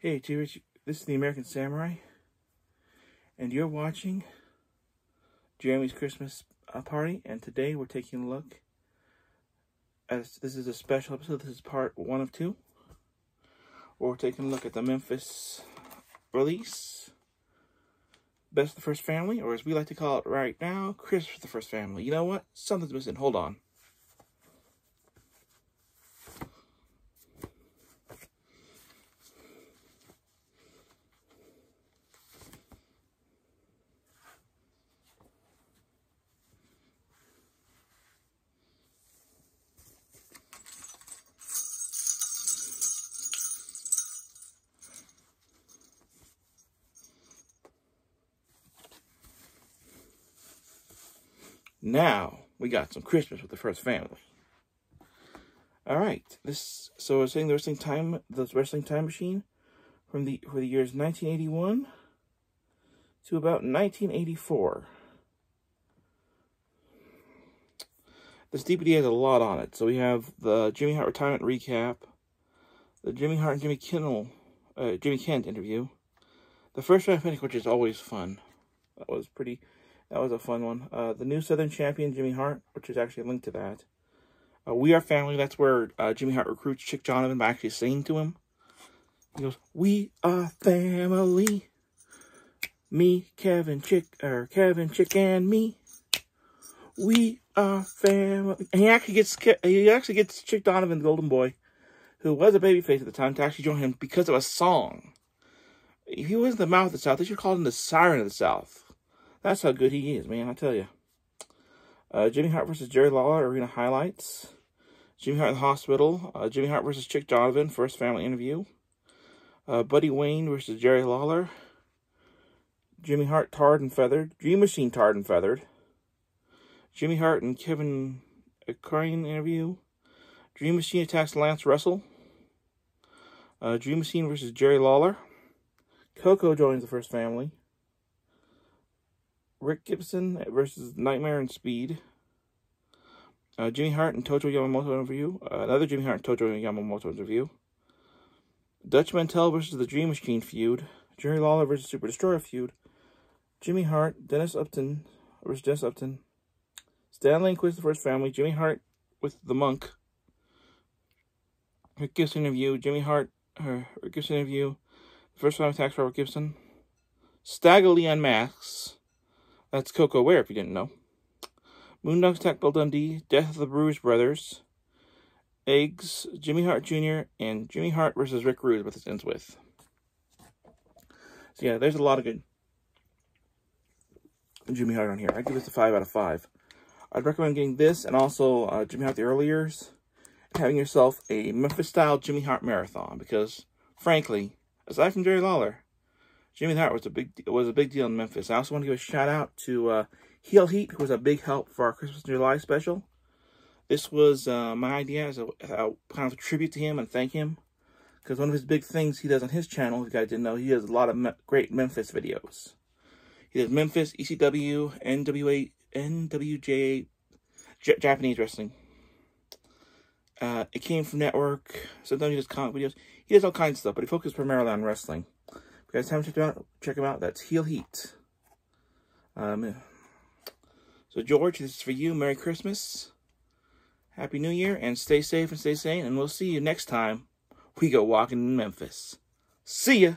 Hey, T-Rich, this is the American Samurai, and you're watching Jeremy's Christmas Party, and today we're taking a look, as this is a special episode, this is part 1 of 2, where we're taking a look at the Memphis release, Best of the First Family, or as we like to call it right now, Christmas with the First Family. You know what? Something's missing. Hold on. Now, we got some Christmas with the First Family. Alright, so I was saying the Wrestling Time Machine for the years 1981 to about 1984. This DVD has a lot on it. So we have the Jimmy Hart retirement recap, the Jimmy Hart and Jimmy Kent interview, the First Family Picnic, which is always fun. That was a fun one. The new Southern Champion, Jimmy Hart, which is actually a link to that. We Are Family, that's where Jimmy Hart recruits Chick Donovan by actually singing to him. He goes, "We are family. Me, Kevin, Chick, and me. We are family." And he actually gets Chick Donovan, the Golden Boy, who was a babyface at the time, to actually join him because of a song. If he wasn't the Mouth of the South, they should call him the Siren of the South. That's how good he is, man, I tell you. Jimmy Hart versus Jerry Lawler, arena highlights. Jimmy Hart in the hospital. Jimmy Hart versus Chick Donovan, First Family interview. Buddy Wayne versus Jerry Lawler. Jimmy Hart tarred and feathered. Dream Machine tarred and feathered. Jimmy Hart and Kevin Crane interview. Dream Machine attacks Lance Russell. Dream Machine versus Jerry Lawler. Coco joins the First Family. Rick Gibson versus Nightmare and Speed. Jimmy Hart and Tojo Yamamoto interview. Another Jimmy Hart and Tojo Yamamoto interview. Dutch Mantel versus the Dream Machine feud. Jerry Lawler versus Super Destroyer feud. Jimmy Hart, Dennis Upton versus Dennis Upton. Stanley and Quiz the First Family. Jimmy Hart with the Monk. Rick Gibson interview. Rick Gibson interview. First Family attacks Robert Gibson. Stagger Lee unmasks. That's Coco Ware, if you didn't know. Moondogs attack Bill Dundee. Death of the Bruise Brothers. Eggs, Jimmy Hart Jr., and Jimmy Hart versus Rick Rude, what this ends with. So yeah, there's a lot of good Jimmy Hart on here. I'd give this a 5 out of 5. I'd recommend getting this and also Jimmy Hart the Early Years, and having yourself a Memphis-style Jimmy Hart marathon, because, frankly, aside from Jerry Lawler, Jimmy Hart was a big deal in Memphis. I also want to give a shout out to Heel Heat, who was a big help for our Christmas in July special. This was my idea as a kind of a tribute to him and thank him, because one of his big things he does on his channel, if you guys didn't know, he does a lot of great Memphis videos. He does Memphis, ECW, NWA, NWJ, Japanese wrestling. It Came From Network. Sometimes he does comic videos. He does all kinds of stuff, but he focuses primarily on wrestling. If you guys haven't check him out. That's Heel Heat. So George, this is for you. Merry Christmas. Happy New Year, and stay safe and stay sane, and we'll see you next time we go walking in Memphis. See ya!